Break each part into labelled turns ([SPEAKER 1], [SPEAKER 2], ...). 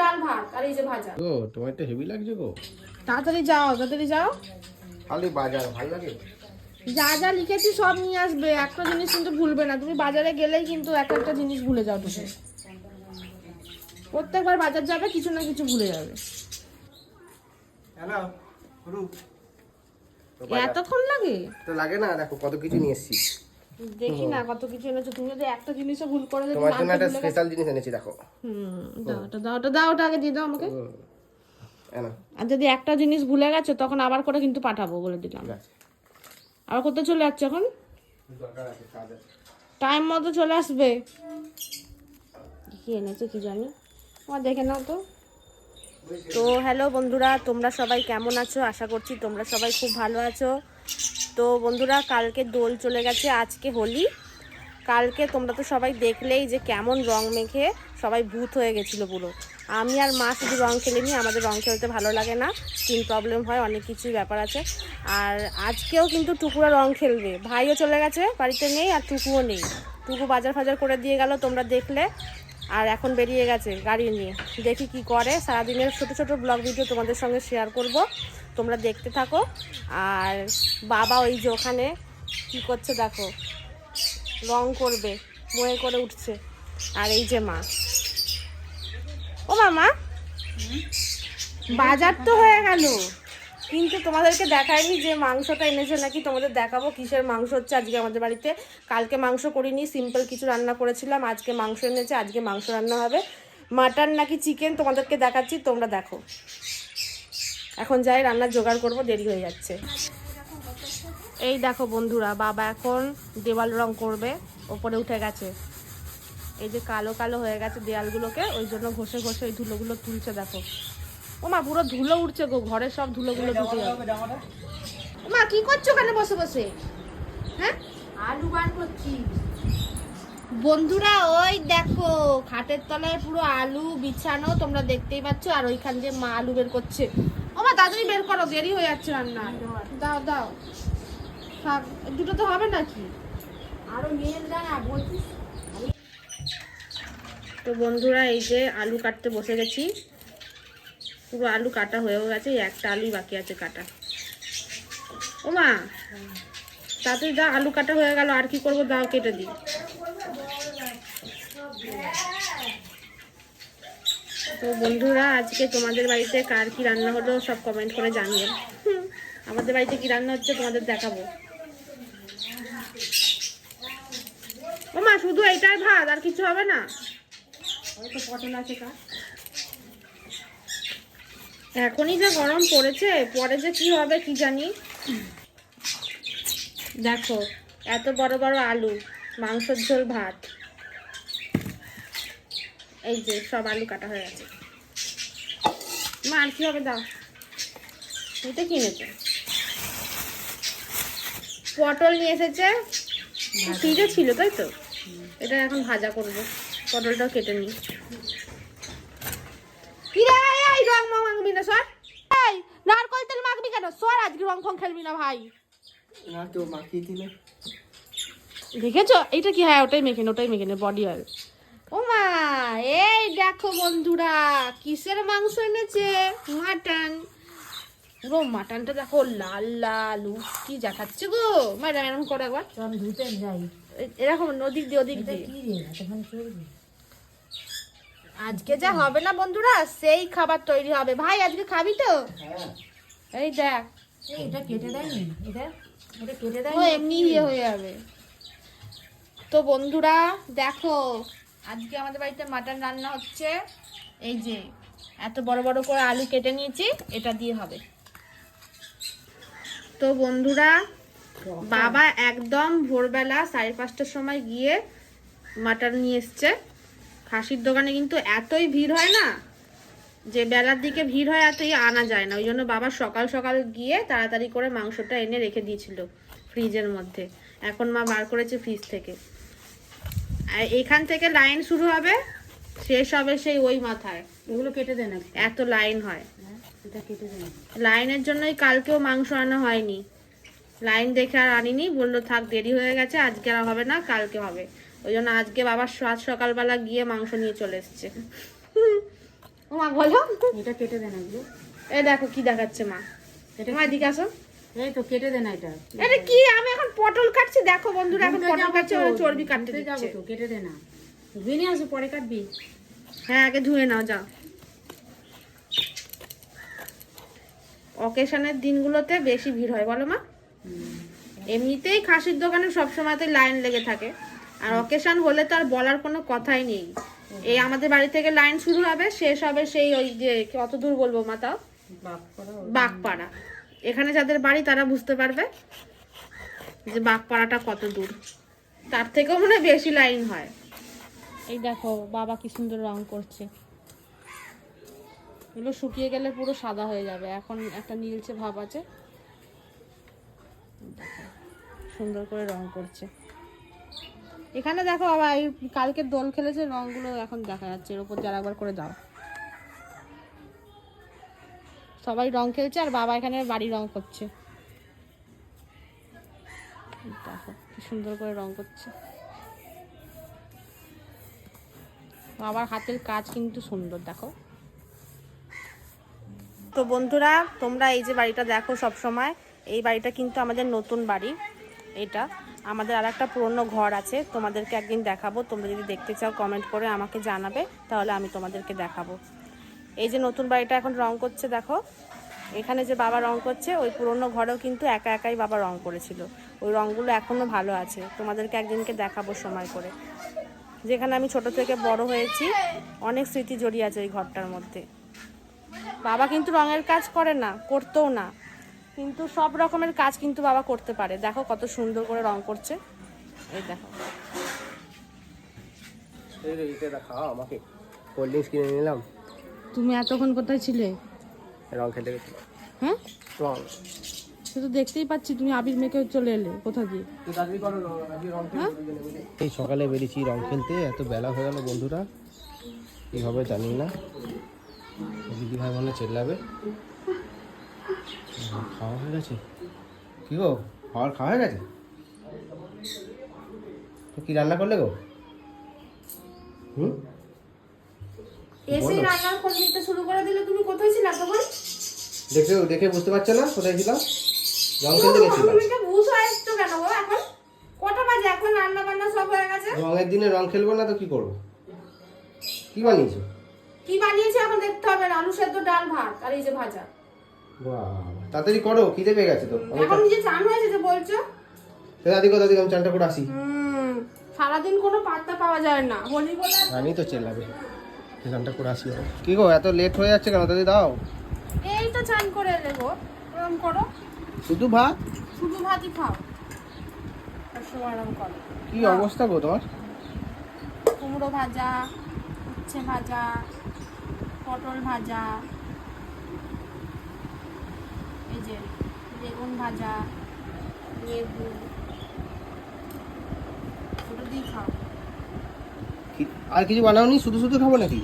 [SPEAKER 1] ডাল ভাত আর এই যে ভাজা।
[SPEAKER 2] ও তোমার তো হেভি লাগছে গো।
[SPEAKER 1] তাড়াতাড়ি যাও, তাড়াতাড়ি যাও।
[SPEAKER 2] খালি বাজার ভালো লাগে।
[SPEAKER 1] যা যা লিখেছি সব নিয়ে আসবে, একটা জিনিস কিন্তু ভুলবে না। তুমি বাজারে গেলেই কিন্তু একটা জিনিস ভুলে যাও তুমি। প্রত্যেকবার বাজার যাবে কিছু না কিছু ভুলে যাবে।
[SPEAKER 2] হ্যালো গুরু।
[SPEAKER 1] এতক্ষণ লাগে?
[SPEAKER 2] তো লাগে না, দেখো কত কিছু নিয়ে এসেছি।
[SPEAKER 1] দেখি না কত কিছু এনেছো। তুমি যদি একটা জিনিসও ভুল করে দেবে,
[SPEAKER 2] তোমার জন্য একটা স্পেশাল জিনিস এনেছি দেখো।
[SPEAKER 1] দাও ওটা, দাও ওটা, দাও ওটা আগে দিয়ে দাও আমাকে।
[SPEAKER 2] এনো।
[SPEAKER 1] আর যদি একটা জিনিস ভুলে গেছো তখন আবার করে কিন্তু পাঠাবো, বলে দিলাম। আর কোথায় চলে যাচ্ছে এখন?
[SPEAKER 2] দরকার আছে, কাজ আছে।
[SPEAKER 1] টাইম মতো চলে আসবে। কি এনেছে কি জানি, আমার দেখে নাও তো। তো হ্যালো বন্ধুরা, তোমরা সবাই কেমন আছো? আশা করছি তোমরা সবাই খুব ভালো আছো। তো বন্ধুরা, কালকে দোল চলে গেছে, আজকে হোলি। কালকে তোমরা তো সবাই দেখলেই যে কেমন রং মেখে সবাই ভূত হয়ে গেছিলো পুরো। আমি আর মা শুধু রং খেলিনি, আমাদের রং খেলতে ভালো লাগে না, স্কিন প্রবলেম হয়, অনেক কিছুই ব্যাপার আছে। আর আজকেও কিন্তু টুকুরা রং খেলবে। ভাইও চলে গেছে, বাড়িতে নেই, আর টুকুও নেই। টুকু বাজার ফাজার করে দিয়ে গেল, তোমরা দেখলে। আর এখন বেরিয়ে গেছে গাড়ি নিয়ে, দেখি কি করে। সারাদিনের ছোট ছোট ব্লগ ভিডিও তোমাদের সঙ্গে শেয়ার করব, তোমরা দেখতে থাকো। আর বাবা ওই যে ওখানে কী করছে দেখো, রং করবে, বয়ে করে উঠছে। আর এই যে মা, ও মামা, বাজার তো হয়ে গেল, কিন্তু তোমাদেরকে দেখায়নি যে মাংসটা এনেছে নাকি। তোমাদের দেখাবো কিসের মাংস হচ্ছে আজকে আমাদের বাড়িতে। কালকে মাংস করিনি, সিম্পল কিছু রান্না করেছিলাম। আজকে মাংস এনেছে, আজকে মাংস রান্না হবে। মাটন নাকি চিকেন তোমাদেরকে দেখাচ্ছি, তোমরা দেখো। এখন যাই রান্নার জোগাড় করব, দেরি হয়ে যাচ্ছে। এই দেখো বন্ধুরা, বাবা এখন দেওয়াল রং করবে, ওপরে উঠে গেছে। এই যে কালো কালো হয়ে গেছে দেয়ালগুলোকে, ওই জন্য ঘষে ঘষে ওই ধুলোগুলো তুলছে। দেখো ও মা, পুরো ধুলো উঠছে গো, ঘরের সব ধুলোগুলো ঢুকে যাবে। ও মা, কি করছো ওখানে বসে বসে? হ্যাঁ, আলু বার করছি বন্ধুরা। ওই দেখো খাটের তলায় পুরো আলু বিছানো, তোমরা দেখতেই পাচ্ছ। আর ওইখান দিয়ে মা আলু বের করছে। ও মা, তাড়াতাড়ি বের করো, দেরি হয়ে যাচ্ছে রান্না। দাও দাও, থাক, দুটো তো হবে নাকি? আরো মেল দাঁড়া বলছিস। তো বন্ধুরা, এই যে আলু কাটতে বসে গেছি। পুরো আলু কাটা হয়েও গেছে, একটা আলুই বাকি আছে কাটা। ও মা, তাড়াতাড়ি দাও, আলু কাটা হয়ে গেল, আর কি করবো, দাও কেটে দিই। তো বন্ধুরা, আজকে তোমাদের বাড়িতে কার কি রান্না হলো সব কমেন্ট করে জানিও। আমাদের বাড়িতে কি রান্না হচ্ছে তোমাদের দেখাবো। ও মা, শুধু এইটাই ভাত, আর কিছু হবে না? হয়তো পটল আছে কা। এখনই যা গরম পড়েছে, পরে যে কি হবে কি জানি। দেখো এত বড় বড় আলু, মাংসের ঝোল, ভাত। এই যে সব আলু কাটা হয়ে গেছে। মা, আর কি হবে দাও। এটা কিনেছে, পটল নিয়ে এসেছে, ফ্রিজে ছিল তাই তো। এটা এখন ভাজা করবো, পটলটাও কেটে নিই। রং মাখবি না সর, নারকল তেল মাখবি কেন সর, আজকে রং ফং খেলবি না ভাই।
[SPEAKER 2] না তো মাখিয়ে দিলে।
[SPEAKER 1] দেখেছো এইটা কি? হ্যাঁ, ওটাই মেখে নে, ওটাই মেখে নে, বডি অয়েল। ও মা, এই দেখো বন্ধুরা, কিসের মাংস এনেছে? মাটন। পুরো মাটনটা দেখো লাল লাল, কি দেখাচ্ছে গো ম্যাডাম। এরকম করে একবার ধুতে যাই, এরকম ওদিক দিয়ে ওদিক দিয়ে। আজকে যা হবে না বন্ধুরা, সেই খাবার তৈরি হবে। ভাই আজকে খাবি তো? এই দেখ, এটা কেটে দেয়নি, এটা কেটে দেয়, এমনি ইয়ে হয়ে যাবে। তো বন্ধুরা দেখো, আজকে আমাদের বাড়িতে মাটন রান্না হচ্ছে। এই যে এত বড় বড় করে আলু কেটে নিয়েছি, এটা দিয়ে হবে। তো বন্ধুরা, বাবা একদম ভোরবেলা 5:30টার সময় গিয়ে মাটন নিয়ে এসছে। খাসির দোকানে কিন্তু এতই ভিড় হয় না, যে বেলার দিকে ভিড় হয়, এতই আনা যায় না। ওই জন্য বাবা সকাল সকাল গিয়ে তাড়াতাড়ি করে মাংসটা এনে রেখে দিয়েছিল ফ্রিজের মধ্যে। এখন মা বার করেছে ফ্রিজ থেকে। আর এখান থেকে লাইন শুরু হবে, শেষ হবে সেই ওই মাথায়। এগুলো কেটে দেন, এত লাইন হয়। এটা কেটে দেন, লাইনের জন্যই কালকেও মাংস আনা হয়নি। লাইন দেখে আর আনিনি, বললো থাক দেরি হয়ে গেছে, আজকে আর হবে না, কালকে হবে। ওই জন্য আজকে বাবা সকালবেলা গিয়ে মাংস নিয়ে চলে এসছে। ও মা বলো,
[SPEAKER 3] এটা কেটে দে না এগুলো।
[SPEAKER 1] এই দেখো কি দেখাচ্ছে মা।
[SPEAKER 3] এটা
[SPEAKER 1] মা এদিকে আসো।
[SPEAKER 3] এই তো কেটে দে না এটা।
[SPEAKER 1] এটা কি, আমি এখন পটল কাটছি, দেখো বন্ধুরা এখন পটল কাটছে, ও চর্বি কাটতে
[SPEAKER 3] ধুতে যাবো
[SPEAKER 1] দিচ্ছে।
[SPEAKER 3] তো, কেটে দে না। ধুয়ে নিয়ে আসো, পরে কাটবি।
[SPEAKER 1] হ্যাঁ আগে ধুয়ে নাও যাও। অকেশনের দিনগুলোতে বেশি ভিড় হয় বলো মা? এমনিতেই খাসির দোকানে সবসময়তে লাইন লেগে থাকে, আর অকেশন হলে তো আর বলার কোনো কথাই নেই। এই আমাদের বাড়ি থেকে লাইন শুরু হবে, শেষ হবে সেই ওই যে কত দূর বলবো মা, তাও
[SPEAKER 3] বাপ করা
[SPEAKER 1] বাগপাড়া। এখানে যাদের বাড়ি তারা বুঝতে পারবে যে বাগপাড়াটা কত দূর, তার থেকেও মনে হয় বেশি লাইন হয়। এই দেখো বাবা কি সুন্দর রং করছে, এগুলো শুকিয়ে গেলে পুরো সাদা হয়ে যাবে, এখন একটা নীলচে ভাব আছে। দেখো, সুন্দর করে রং করছে। এখানে দেখো বাবা এই কালকে দোল খেলেছে, রংগুলো এখন দেখা যাচ্ছে, এর উপর যারা একবার করে দাও। সবাই রং খেলছে আর বাবা এখানে বাড়ি রং করছে। দেখো কি সুন্দর করে রং করছে। বাবার হাতের কাজ কিন্তু সুন্দর, দেখো। তো বন্ধুরা তোমরা এই যে বাড়িটা দেখো সব সময়, এই বাড়িটা কিন্তু আমাদের নতুন বাড়ি। এটা আমাদের আর একটা পুরনো ঘর আছে, তোমাদেরকে একদিন দেখাবো। তোমরা যদি দেখতে চাও কমেন্ট করে আমাকে জানাবে, তাহলে আমি তোমাদেরকে দেখাবো। এই যে নতুন বাড়িটা এখন রং করছে, দেখো এখানে যে বাবা রং করছে, ওই পুরনো ঘরেও কিন্তু একা একাই বাবা রং করেছিল। ওই রংগুলো এখনো ভালো আছে, তোমাদেরকে একদিনকে দেখাবো সময় করে। যেখানে আমি ছোট থেকে বড় হয়েছি, অনেক স্মৃতি জড়িয়ে আছে ওই ঘরটার মধ্যে। বাবা কিন্তু রঙের কাজ করে না, করতেও না, কিন্তু সব রকমের কাজ কিন্তু বাবা করতে পারে। দেখো কত সুন্দর করে রং করছে, এই দেখো।
[SPEAKER 2] এইটা দেখাও আমাকে, কোল্ড ড্রিঙ্কস কিনে নিলাম।
[SPEAKER 1] তুমি এতক্ষণ কোথায় ছিলে?
[SPEAKER 2] রং খেলতে গেছিলাম।
[SPEAKER 1] হ্যাঁ
[SPEAKER 2] রং
[SPEAKER 1] সে তো দেখতেই পাচ্ছি, তুমি আবির মেখে চলে এলে কোথা দিয়ে।
[SPEAKER 2] এই সকালে বেরিয়েছি রং খেলতে, এত বেলা হয়ে গেল বন্ধুরা, কি হবে জানি না। দিদি ভাই মনে চেল্লাবে। খাওয়া হয়ে গেছে? কি গো, খাওয়া হয়ে গেছে? তো কি রান্না করলে গো?
[SPEAKER 1] এসেই রান্নার খোঁজ নিতে শুরু করে দিলে। তুমি কোথায় ছিলে তখন?
[SPEAKER 2] দেখে বুঝতে পারছো না কোথায় ছিলাম? রং খেলতে গেছিলাম।
[SPEAKER 1] তুমি এটা বুঝো আসছো কেন গো? এখন কটা বাজে? এখন রান্না বান্না সব হয়ে গেছে।
[SPEAKER 2] রঙের দিনে রং খেলবো না তো কি করবো? কি বানিয়েছো?
[SPEAKER 1] কি বানিয়েছি এখন দেখতে হবে না। আলু সেদ্ধ, ডাল, ভাত আর এই যে ভাজা।
[SPEAKER 2] বাহ, তাড়াতাড়ি করো, খিদে পেয়ে গেছে তো।
[SPEAKER 1] এখন যে চান হয়েছে যে বলছো।
[SPEAKER 2] দাদি কোথা থেকে আমি চানটা করে আসি।
[SPEAKER 1] সারাদিন কোনো পাত্তা পাওয়া যায় না, হোলি বলে।
[SPEAKER 2] আমি তো চেল্লাবে, চানটা করে আসি। কি গো এত লেট হয়ে যাচ্ছে কেন? দাদি দাও।
[SPEAKER 1] এই তো চান করে এলে গো, গরম করো।
[SPEAKER 2] শুধু ভাত?
[SPEAKER 1] শুধু ভাতই খাও, আর সময় গরম করো।
[SPEAKER 2] কি অবস্থা গো তোমার?
[SPEAKER 1] কুমড়ো ভাজা, উচ্ছে ভাজা, পটল ভাজা, এই যে বেগুন ভাজা, লেবু, ওটা দিয়ে খাও।
[SPEAKER 2] আর কিছু বানাওনি? শুধু শুধু খাবো নাকি?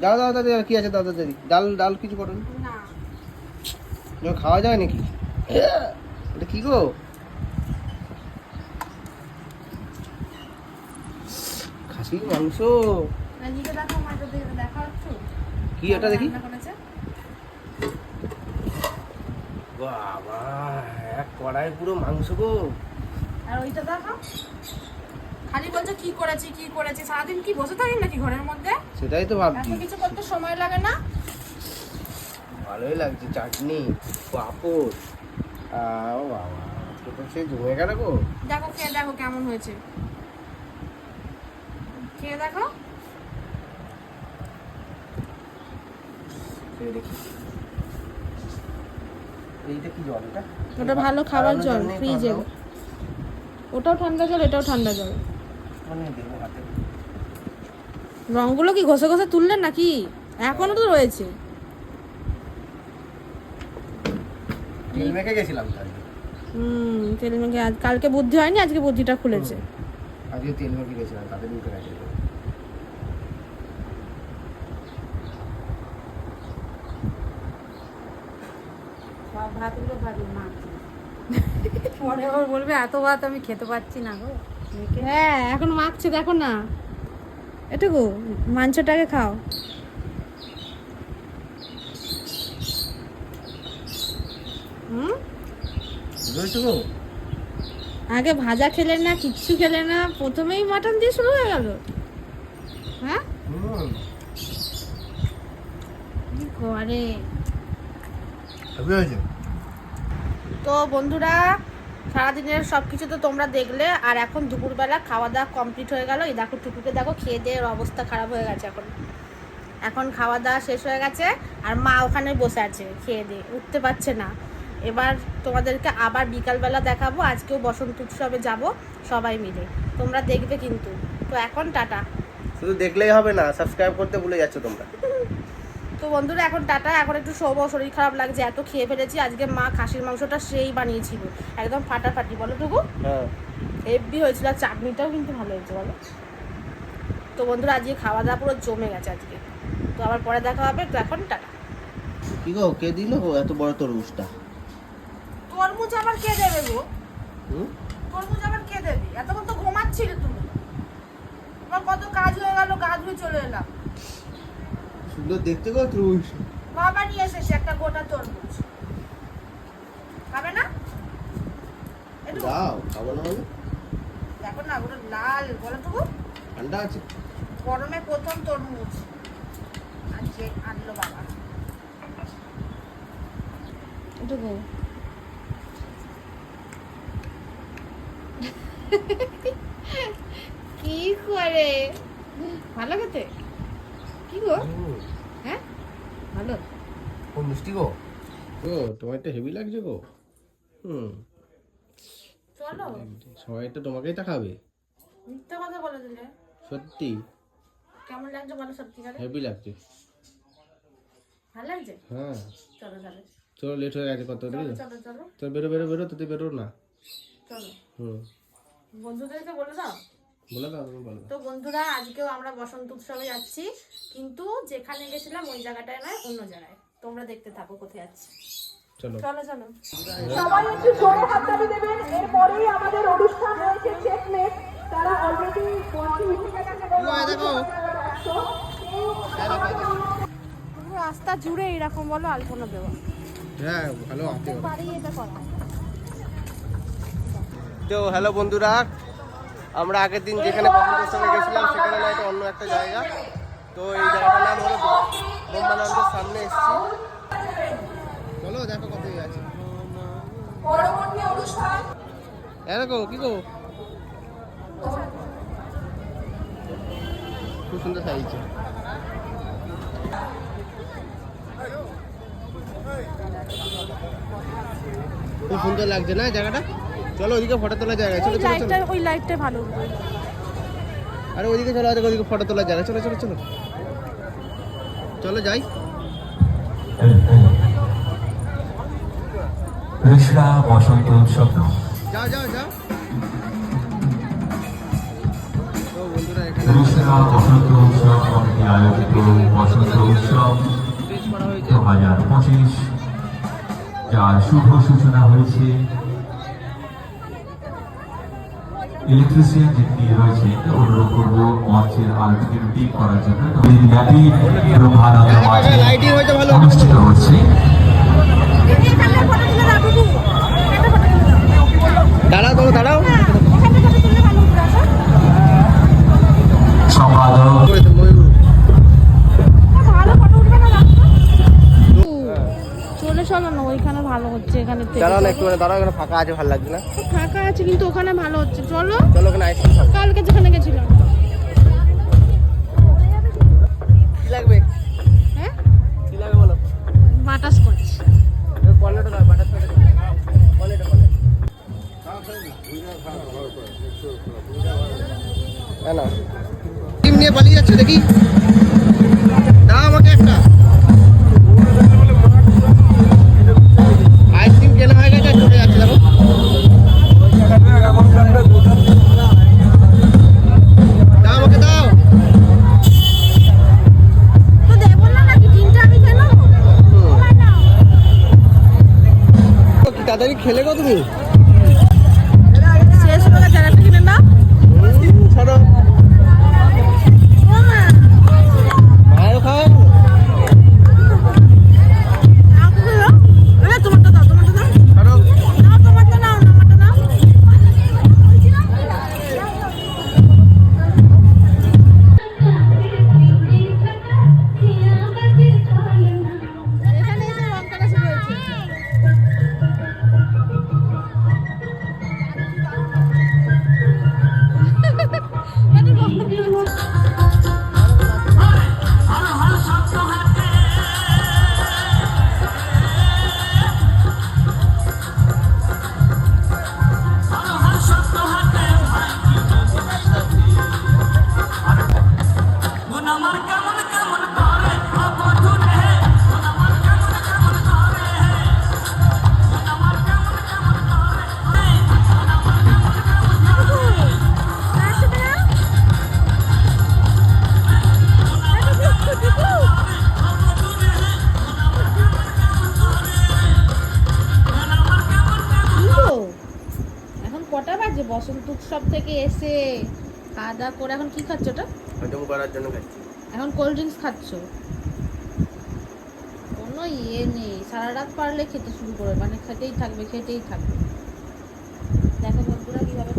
[SPEAKER 2] দাও দাও দাদি, আর কি আছে দাদা দাদি? ডাল কিছু করো
[SPEAKER 1] না,
[SPEAKER 2] খাওয়া যায় নাকি? এটা কি গো? খাসির মাংস।
[SPEAKER 1] এদিকে দেখো, মাটা দিকে দেখা হচ্ছে
[SPEAKER 2] কি এটা দেখি?
[SPEAKER 1] রান্না করেছে।
[SPEAKER 2] বাবা, এক কড়াই পুরো মাংস গো।
[SPEAKER 1] আর ওইটা দেখো, খালি বলছে কি করেছি। সারাদিন কি বসে থাকি নাকি ঘরের মধ্যে?
[SPEAKER 2] সেটাই তো
[SPEAKER 1] এত
[SPEAKER 2] ভাবছি।
[SPEAKER 1] কিছু করতে সময় লাগে না?
[SPEAKER 2] ভালোই লাগছে, চাটনি, পাঁপড়। ও বাবা, তো সে জমে গেল গো।
[SPEAKER 1] দেখো খেয়ে দেখো কেমন হয়েছে, খেয়ে দেখো।
[SPEAKER 2] দেখি এইটা কি জল? এটা
[SPEAKER 1] ওটা ভালো খাবার জল, ফ্রিজে। ওটাও ঠান্ডা জল, এটাও ঠান্ডা জল।
[SPEAKER 2] মানে দেবো হাতে।
[SPEAKER 1] রংগুলো কি ঘষে ঘষে তুললেন নাকি? এখনো তো রয়েছে।
[SPEAKER 2] তেল মেখে গেছিলাম তাই।
[SPEAKER 1] তেল মেখে কালকে বুদ্ধি হয়নি, আজকে বুদ্ধিটা খুলেছে।
[SPEAKER 2] আজকে তেল মেখে গেছিলাম, তাদের উঠে গেছে।
[SPEAKER 3] সব ভাতগুলো ভাবি মা পরে আবার বলবে এত ভাত আমি খেতে পাচ্ছি না গো।
[SPEAKER 1] হ্যাঁ এখন মাখছে দেখো না। এটুকু মাংসটাকে খাও। হুম,
[SPEAKER 2] বুঝেছো?
[SPEAKER 1] আগে ভাজা খেলে না, কিচ্ছু খেলে না, প্রথমেই মাটন দিয়ে শুরু হয়ে গেল। হ্যাঁ, কি করে। তো বন্ধুরা, সারাদিনের সব কিছু তো তোমরা দেখলে, আর এখন দুপুরবেলা খাওয়া দাওয়া কমপ্লিট হয়ে গেল। এই দেখো টুকুকে দেখো, খেয়ে দিয়ে ওর অবস্থা খারাপ হয়ে গেছে। এখন খাওয়া দাওয়া শেষ হয়ে গেছে, আর মা ওখানে বসে আছে খেয়ে দিয়ে, উঠতে পারছে না। এবার তোমাদেরকে আবার বিকালবেলা দেখাবো। আজকেও বসন্ত উৎসবে যাব সবাই মিলে, তোমরা দেখবে কিন্তু। তো এখন টাটা।
[SPEAKER 2] শুধু দেখলেই হবে না, সাবস্ক্রাইব করতে ভুলে যাচ্ছ তোমরা।
[SPEAKER 1] তো বন্ধুরা এখন টাটা। এখন একটু শোবো, শরীর খারাপ লাগছে, এত খেয়ে ফেলেছি। আজকে মা খাসির মাংসটা সেই বানিয়েছিল, একদম ফাটাফাটি। বলো টুকু,
[SPEAKER 2] হ্যাঁ,
[SPEAKER 1] হেভি হয়েছিল, আর চাটনিটাও কিন্তু ভালো হয়েছে। বলো। তো বন্ধুরা আজকে খাওয়া দাওয়া পুরো জমে গেছে আজকে। তো আবার পরে দেখা হবে। তো এখন টাটা।
[SPEAKER 2] কি গো, কে দিল গো এত বড় তরমুজটা?
[SPEAKER 1] তরমুজ আবার কে দেবে গো?
[SPEAKER 2] হুম,
[SPEAKER 1] তরমুজ আবার কে দেবে? এতক্ষণ তো ঘুমাচ্ছিলে তুমি। তোমার কত কাজ হয়ে গেল, গা ধুয়ে চলে এলাম।
[SPEAKER 2] সুন্দর দেখতে গো তরমুজ।
[SPEAKER 1] বাবা নিয়ে এসেছে একটা গোটা তরমুজ। খাবে না? একটু
[SPEAKER 2] দাও, খাবো না মানে?
[SPEAKER 1] দেখো না, ওটা লাল। বলো তো,
[SPEAKER 2] ঠান্ডা আছে।
[SPEAKER 1] গরমে প্রথম তরমুজ আজকে আনলো বাবা। এটুকু কি করে, ভালো খেতে? কি গো, হ্যাঁ ভালো।
[SPEAKER 2] ও মিষ্টি গো। ও তোমার একটা হেভি লাগছে গো।
[SPEAKER 1] চলো,
[SPEAKER 2] সবাই তো তোমাকেই তাকাবে।
[SPEAKER 1] মিথ্যা কথা বলে দিলে।
[SPEAKER 2] সত্যি
[SPEAKER 1] কেমন লাগছে বলো, সত্যিকারে
[SPEAKER 2] হেভি লাগছে।
[SPEAKER 1] ভালো লাগছে।
[SPEAKER 2] হ্যাঁ,
[SPEAKER 1] চলো তাহলে,
[SPEAKER 2] চলো, লেট হয়ে গেছে কত।
[SPEAKER 1] চলো চলো চলো
[SPEAKER 2] তো বেরো বেরো বেরো, তুই বেরো না।
[SPEAKER 1] চলো।
[SPEAKER 2] হুম,
[SPEAKER 1] বন্ধুদেরকে বলে দাও।
[SPEAKER 2] বলে দাও, তুমি বলো।
[SPEAKER 1] তো বন্ধুরা, আজকেও আমরা বসন্ত উৎসবে যাচ্ছি, কিন্তু যেখানে গেছিলাম ওই জায়গাটায় নয়, অন্য জায়গায়। তোমরা দেখতে থাকো কোথায় যাচ্ছি।
[SPEAKER 2] চলো
[SPEAKER 1] চলো চলো।
[SPEAKER 4] সবাই একটু জোরে হাততালি দেবেন। এরপরেই আমাদের অনুষ্ঠান রয়েছে চেকমেট। তারা অলরেডি মঞ্চে উঠে গেছে।
[SPEAKER 1] পুরো রাস্তা জুড়ে এরকম বলো আলপনা দেওয়া।
[SPEAKER 2] হ্যাঁ, ভালো আছে।
[SPEAKER 1] বাড়ি এটা করা।
[SPEAKER 2] তো হ্যালো বন্ধুরা, আমরা আগের দিন যেখানে বসন্ত উৎসবে গেছিলাম সেখানে না, এটা অন্য একটা জায়গা। তো এই জায়গাটার নাম হলো ব্রহ্মানন্দের সামনে এসেছি। চলো দেখো কত আছে।
[SPEAKER 4] পরবর্তী অনুষ্ঠান
[SPEAKER 2] দেখো কি গো, খুব সুন্দর সাইজ। খুব সুন্দর লাগছে না জায়গাটা? চলো ওইদিকে ফটো তোলার জায়গা। চলো চলো চলো।
[SPEAKER 1] ওই লাইটটা ভালো।
[SPEAKER 2] আরে ওইদিকে চলো, ওইদিকে ফটো তোলার জায়গা। চলো চলো চলো চলো যাই।
[SPEAKER 5] কৃষ্ণা বসন্ত উৎসব।
[SPEAKER 2] যাও যাও যাও। তো বন্ধুরা, এখানে
[SPEAKER 5] কৃষ্ণা বসন্ত উৎসব কমিটি আয়োজিত বসন্ত উৎসব
[SPEAKER 2] স্টেজ করা হয়েছে।
[SPEAKER 5] 2025, যার শুভ সূচনা হয়েছে। ইলেকট্রিশিয়ান যিনি রয়েছেন অনুরোধ করব মঞ্চের আলোটিকে রুটিন করার জন্য। দিনব্যাপী ব্রহ্মানন্দ মাঠে
[SPEAKER 2] লাইটিং হয়েছে ভালো।
[SPEAKER 5] অনুষ্ঠিত হচ্ছে।
[SPEAKER 2] দাঁড়াও তো, দাঁড়াও।
[SPEAKER 5] সম্পাদক
[SPEAKER 1] চলে চলো না, ওইখানে ভালো হচ্ছে। এখানে থেকে
[SPEAKER 2] দাঁড়াও না একটু, দাঁড়াও, এখানে ফাঁকা আছে, ভালো লাগছে না।
[SPEAKER 1] ফাঁকা আছে কিন্তু ওখানে ভালো হচ্ছে। চলো
[SPEAKER 2] চলো ওখানে আইসক্রিম খাবো।
[SPEAKER 1] কালকে যেখানে গেছিলাম।
[SPEAKER 2] কি লাগবে?
[SPEAKER 1] হ্যাঁ,
[SPEAKER 2] কি লাগবে বলো।
[SPEAKER 1] বাটাস করছি।
[SPEAKER 2] কর্নেটো নয়, বাটার করে কর্নেটো কর্নেটো। না টিম নিয়ে পালিয়ে যাচ্ছে দেখি। দাও আমাকে একটা আইসক্রিম। কেনা হয়ে গেছে, চলে যাচ্ছে দেখো। দাও আমাকে, দাও।
[SPEAKER 1] তো দেবো না নাকি তিনটা আমি কেন?
[SPEAKER 2] কি তাড়াতাড়ি খেলে গো তুমি।
[SPEAKER 1] শেষ হয়ে গেছে, একটা কিনে নাও।
[SPEAKER 2] ছাড়ো।
[SPEAKER 1] ও এখন কটা বাজে? বসন্ত উৎসব থেকে এসে খাওয়া দাওয়া করে এখন কি খাচ্ছ? ওটা
[SPEAKER 2] হজম করার জন্য খাচ্ছি।
[SPEAKER 1] এখন কোল্ড ড্রিঙ্কস খাচ্ছ? কোনো ইয়ে নেই, সারা রাত পারলে খেতে শুরু করবে, মানে খেতেই থাকবে। দেখো বন্ধুরা কিভাবে